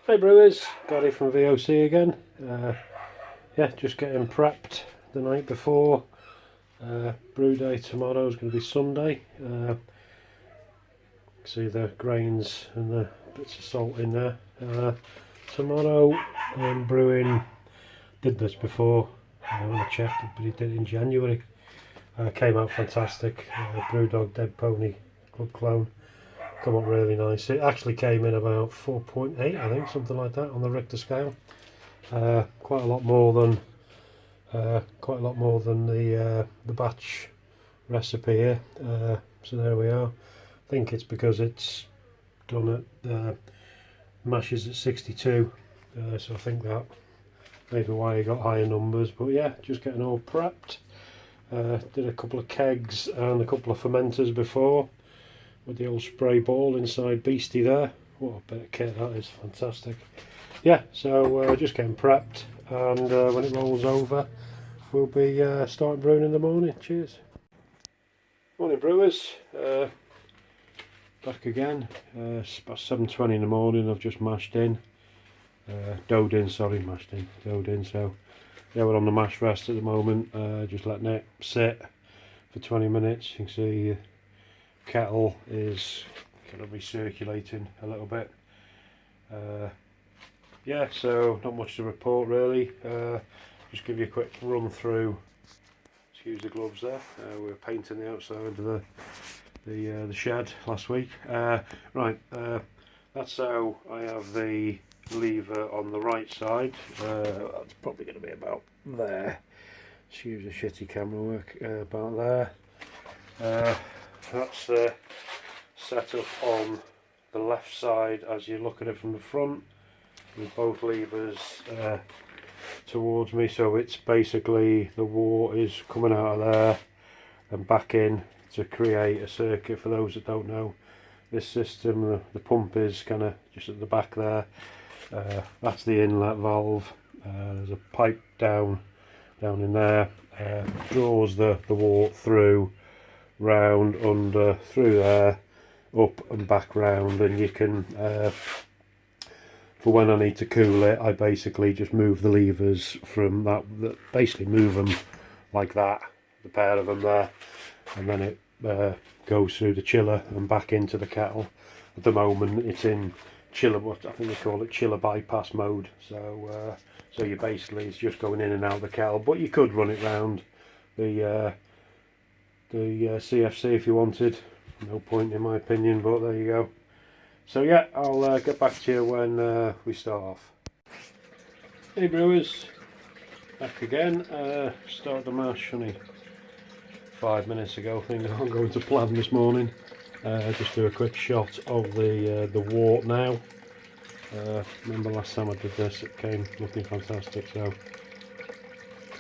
Hey brewers, Gary from VOC again. Yeah, just getting prepped the night before. Brewday tomorrow is going to be Sunday. See the grains and the bits of salt in there. Tomorrow I'm brewing, did this before when I checked it, but he did it in January. Came out fantastic. Brewdog Dead Pony Club Clone. Come up really nice. It actually came in about 4.8, I think, something like that on the Richter scale. Quite a lot more than the batch recipe here. So there we are. I think it's because it's done at mashes at 62. So I think that maybe why you got higher numbers. But yeah, just getting all prepped. Did a couple of kegs and a couple of fermenters before, with the old spray ball inside Beastie there. What a bit of kit that is, fantastic. Yeah, so just getting prepped, and when it rolls over we'll be starting brewing in the morning. Cheers. Morning brewers, back again. It's about 7:20 in the morning. I've just mashed in, doughed in, so yeah, we're on the mash rest at the moment, just letting it sit for 20 minutes. You can see kettle is kind of recirculating a little bit. Yeah, so not much to report really. Just give you a quick run through. Excuse the gloves there. We were painting the outside of the shed last week. Right, that's how I have the lever on the right side. That's probably going to be about there. Excuse the shitty camera work. About there. That's set up on the left side as you look at it from the front, with both levers towards me, so it's basically the water is coming out of there and back in to create a circuit. For those that don't know, this system, the pump is kind of just at the back there. That's the inlet valve. There's a pipe down in there, draws the water through, round, under, through there, up and back round, and you can for when I need to cool it, I basically just move the levers from that basically move them like that, the pair of them there, and then it goes through the chiller and back into the kettle. At the moment it's in chiller, what I think they call it, chiller bypass mode, so so you basically, it's just going in and out of the kettle, but you could run it round the CFC if you wanted. No point in my opinion, but there you go. So yeah, I'll get back to you when we start off. Hey brewers, back again. Started the mash only 5 minutes ago. Things aren't going to plan this morning. Just do a quick shot of the wort now. Remember last time I did this, it came looking fantastic. So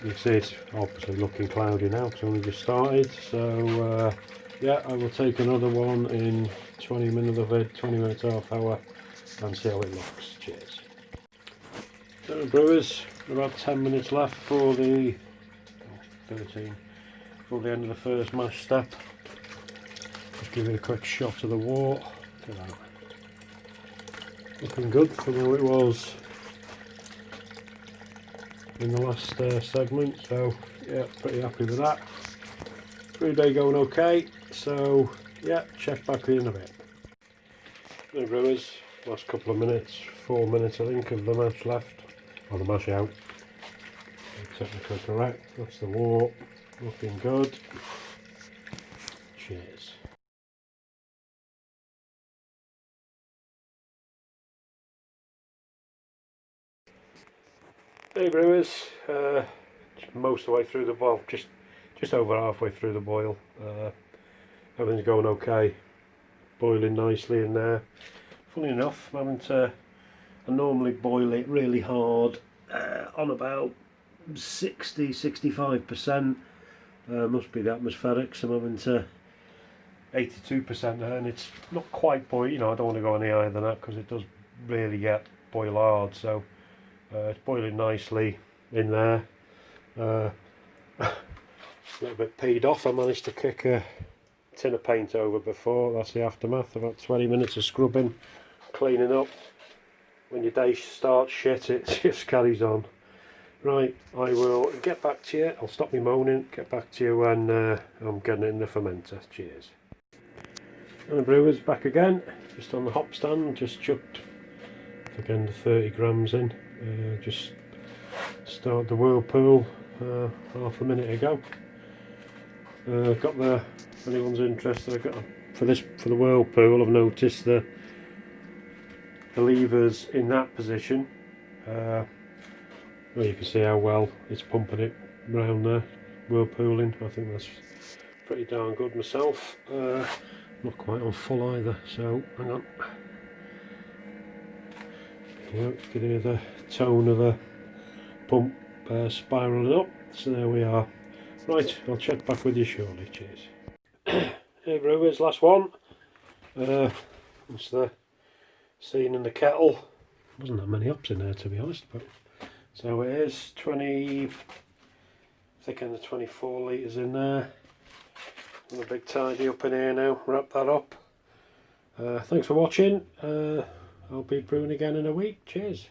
you can see it's obviously looking cloudy now. It's only just started. So yeah, I will take another one in 20 minutes, half hour, and see how it looks. Cheers. So brewers, about 10 minutes left for the 13 for the end of the first mash step. Just give it a quick shot of the wort. Look at that. Looking good from how it was in the last segment, so yeah, pretty happy with that. Brewday going okay, so yeah, check back in a bit. Hey brewers, last couple of minutes, 4 minutes I think of the mash left, or the mash out. Technically correct, that's the wort, looking good. Cheers. Hey brewers, most of the way through the boil, just over halfway through the boil. Everything's going okay, boiling nicely in there. Funny enough, I normally boil it really hard, on about 60-65%. Must be the atmospherics. I'm having to 82% there, and it's not quite boil. You know, I don't want to go any higher than that because it does really get boil hard. So it's boiling nicely in there. A little bit peed off. I managed to kick a tin of paint over before. That's the aftermath. About 20 minutes of scrubbing, cleaning up. when your day starts shit, it just carries on. Right, I will get back to you. I'll stop me moaning, get back to you when I'm getting it in the fermenter. Cheers. And the brewer's back again, just on the hop stand, just chucked again the 30 grams in. Just started the Whirlpool half a minute ago. Got the, if anyone's interested, I've got for the Whirlpool, I've noticed the levers in that position. Well, you can see how well it's pumping it round there, whirlpooling. I think that's pretty darn good myself. Not quite on full either, so hang on. You can hear the tone of the pump spiralling up. So there we are. Right, I'll check back with you shortly. Cheers. Hey brewers, last one. It's the scene in the kettle. Wasn't that many hops in there, to be honest, but so it is 20, thicker than the 24 litres in there. And a big tidy up in here now, wrap that up. Thanks for watching. I'll be brewing again in a week. Cheers.